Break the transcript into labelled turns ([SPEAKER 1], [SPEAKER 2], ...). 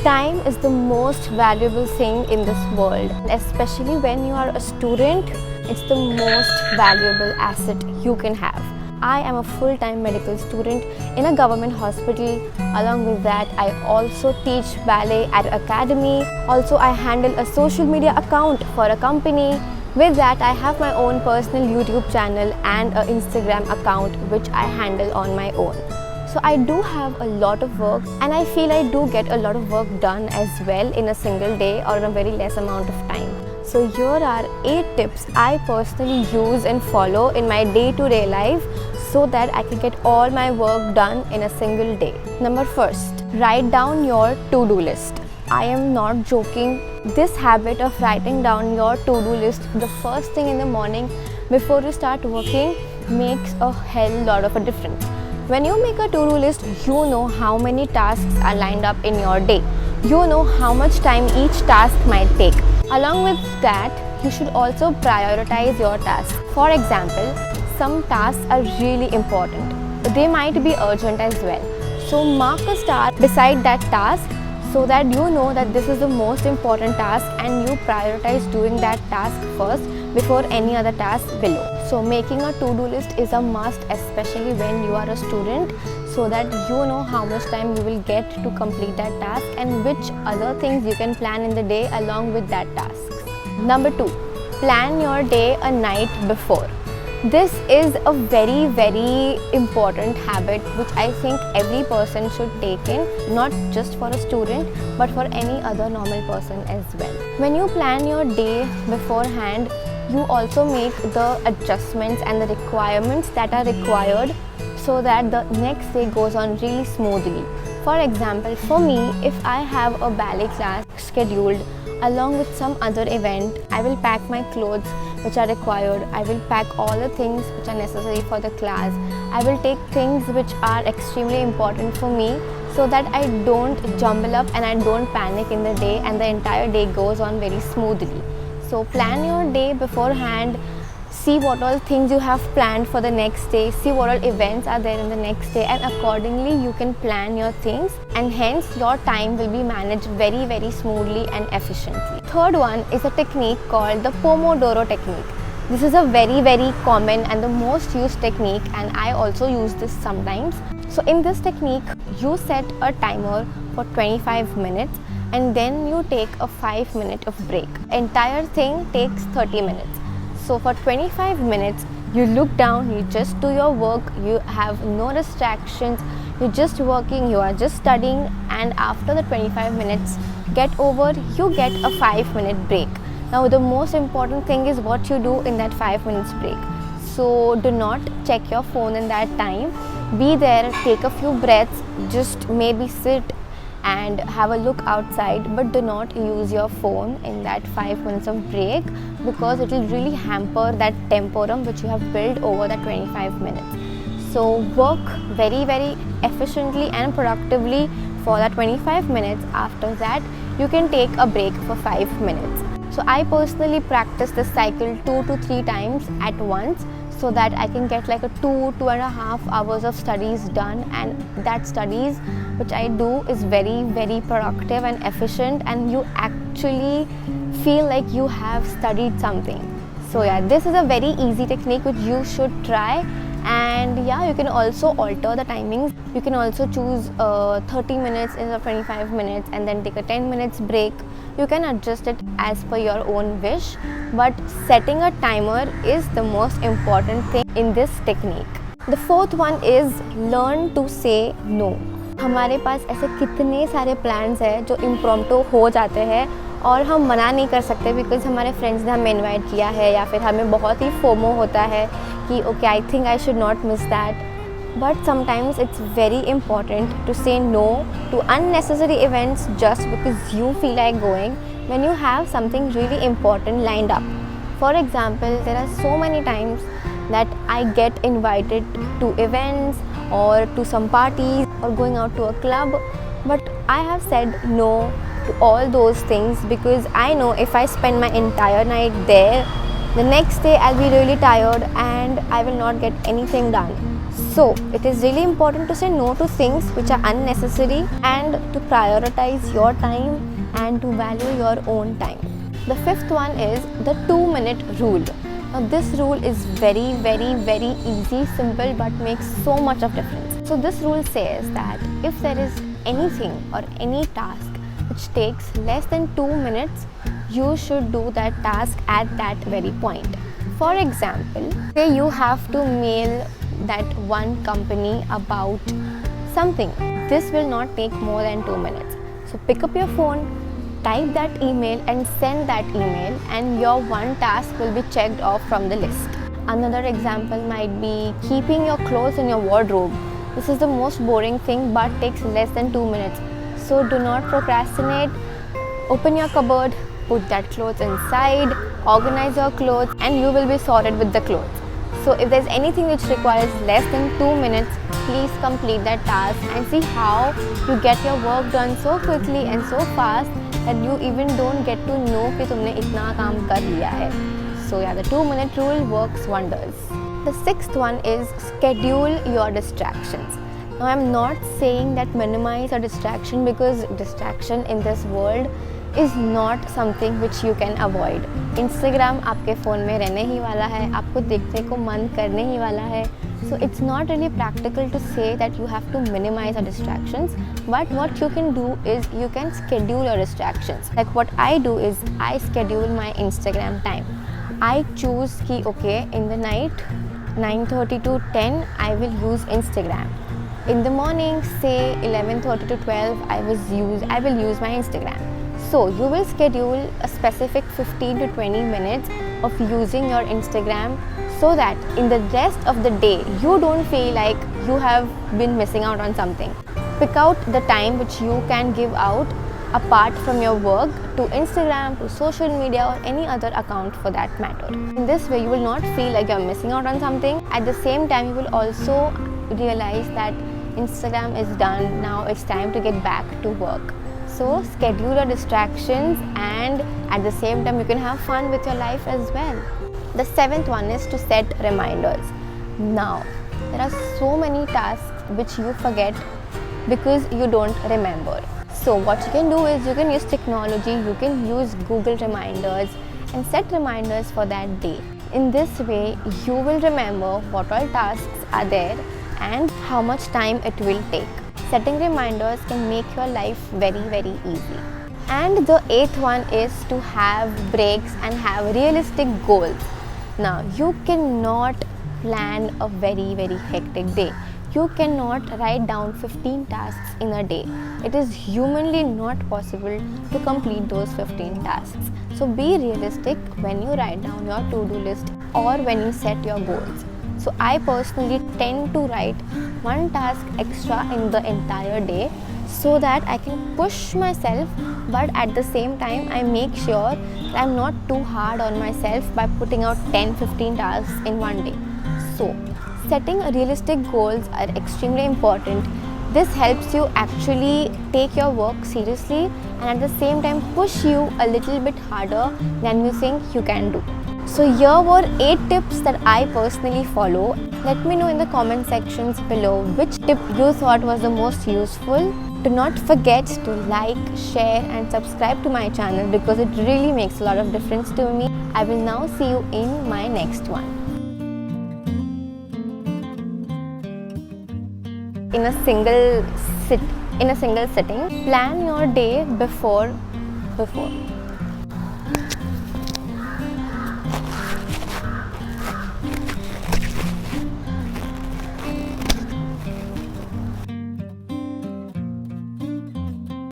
[SPEAKER 1] Time is the most valuable thing in this world, especially when you are a student. It's the most valuable asset you can have. I am a full-time medical student in a government hospital. Along with that, I also teach ballet at an academy. Also, I handle a social media account for a company. With that, I have my own personal YouTube channel and an Instagram account which I handle on my own. So I do have a lot of work, and I feel I do get a lot of work done as well in a single day or in a very less amount of time. So here are 8 tips I personally use and follow in my day-to-day life so that I can get all my work done in a single day. Number first, write down your to-do list. I am not joking. This habit of writing down your to-do list the first thing in the morning before you start working makes a hell lot of a difference. When you make a to-do list, you know how many tasks are lined up in your day. You know how much time each task might take. Along with that, you should also prioritize your tasks. For example, some tasks are really important. They might be urgent as well. So mark a star beside that task so that you know that this is the most important task and you prioritize doing that task first before any other task below. So making a to-do list is a must, especially when you are a student, so that you know how much time you will get to complete that task and which other things you can plan in the day along with that task. Number 2, plan your day a night before. This is a very, very important habit which I think every person should take in, not just for a student but for any other normal person as well. When you plan your day beforehand, you also make the adjustments and the requirements that are required so that the next day goes on really smoothly. For example, for me, if I have a ballet class scheduled along with some other event, I will pack my clothes which are required. I will pack all the things which are necessary for the class. I will take things which are extremely important for me so that I don't jumble up and I don't panic in the day and the entire day goes on very smoothly. So plan your day beforehand, see what all things you have planned for the next day, see what all events are there in the next day, and accordingly you can plan your things, and hence your time will be managed very, very smoothly and efficiently. Third one is a technique called the Pomodoro technique. This is a very, very common and the most used technique, and I also use this sometimes. So in this technique, you set a timer for 25 minutes and then you take a 5 minute of break. Entire thing takes 30 minutes. So for 25 minutes, you look down, you just do your work, you have no distractions, you're just working, you are just studying, and after the 25 minutes get over, you get a 5 minute break. Now the most important thing is what you do in that 5 minutes break. So do not check your phone in that time. Be there, take a few breaths, just maybe sit and have a look outside, but do not use your phone in that 5 minutes of break because it will really hamper that temporum which you have built over that 25 minutes. So work very, very efficiently and productively for that 25 minutes. After that, you can take a break for 5 minutes. So I personally practice this cycle 2 to 3 times at once so that I can get like a 2.5 hours of studies done, and that studies which I do is very, very productive and efficient, and you actually feel like you have studied something. So yeah, this is a very easy technique which you should try. And yeah, you can also alter the timings. You can also choose 30 minutes instead of 25 minutes and then take a 10 minutes break. You can adjust it as per your own wish, but setting a timer is the most important thing in this technique. The fourth one is learn to say no. हमारे पास ऐसे कितने सारे plans हैं जो impromptu हो जाते हैं और हम मना नहीं कर सकते बिकॉज हमारे फ्रेंड्स ने हमें इनवाइट किया है या फिर हमें बहुत ही फोमो होता है कि okay I think I should not miss that. But sometimes it's very important to say no to unnecessary events just because you feel like going when you have something really important lined up. For example, there are so many times that I get invited to events or to some parties or going out to a club, but I have said no to all those things because I know if I spend my entire night there, the next day I'll be really tired and I will not get anything done. So it is really important to say no to things which are unnecessary and to prioritize your time and to value your own time. The fifth one is the 2-minute rule. Now this rule is very easy, simple, but makes so much of difference. So this rule says that if there is anything or any task which takes less than 2 minutes, you should do that task at that very point. For example, say you have to mail that one company about something. This will not take more than 2 minutes. So pick up your phone, type that email and send that email, and your one task will be checked off from the list. Another example might be keeping your clothes in your wardrobe. This is the most boring thing but takes less than 2 minutes. So do not procrastinate. Open your cupboard, put that clothes inside, organize your clothes, and you will be sorted with the clothes. So if there's anything which requires less than 2 minutes, please complete that task and see how you get your work done so quickly and so fast that you even don't get to know कि तुमने इतना काम कर लिया है. So yeah, the 2-minute rule works wonders. The sixth one is schedule your distractions. Now I'm not saying that minimize a distraction, because distraction in this world is not something which you can avoid. Instagram आपके phone में रहने ही वाला है, आपको देखने को मन करने ही वाला है. So it's not really practical to say that you have to minimize your distractions, but what you can do is you can schedule your distractions. Like what I do is I schedule my Instagram time. I choose कि okay, in the night 9:30 to 10 I will use Instagram. In the morning, say 11:30 to 12 I will use my Instagram. So you will schedule a specific 15 to 20 minutes of using your Instagram, so that in the rest of the day you don't feel like you have been missing out on something. Pick out the time which you can give out apart from your work to Instagram, to social media, or any other account for that matter. In this way you will not feel like you're missing out on something. At the same time you will also realize that Instagram is done, now it's time to get back to work. So schedule your distractions, and at the same time you can have fun with your life as well. The seventh one is to set reminders. Now, there are so many tasks which you forget because you don't remember. So what you can do is you can use technology, you can use Google reminders and set reminders for that day. In this way, you will remember what all tasks are there and how much time it will take. Setting reminders can make your life very easy. And the eighth one is to have breaks and have realistic goals. Now, you cannot plan a very hectic day. You cannot write down 15 tasks in a day. It is humanly not possible to complete those 15 tasks. So be realistic when you write down your to-do list or when you set your goals. So I personally tend to write one task extra in the entire day so that I can push myself, but at the same time I make sure that I'm not too hard on myself by putting out 10-15 tasks in one day. So setting realistic goals are extremely important. This helps you actually take your work seriously and at the same time push you a little bit harder than you think you can do. So here were 8 tips that I personally follow. Let me know in the comment sections below which tip you thought was the most useful. Do not forget to like, share and subscribe to my channel because it really makes a lot of difference to me. I will now see you in my next one. In a single sitting, plan your day before.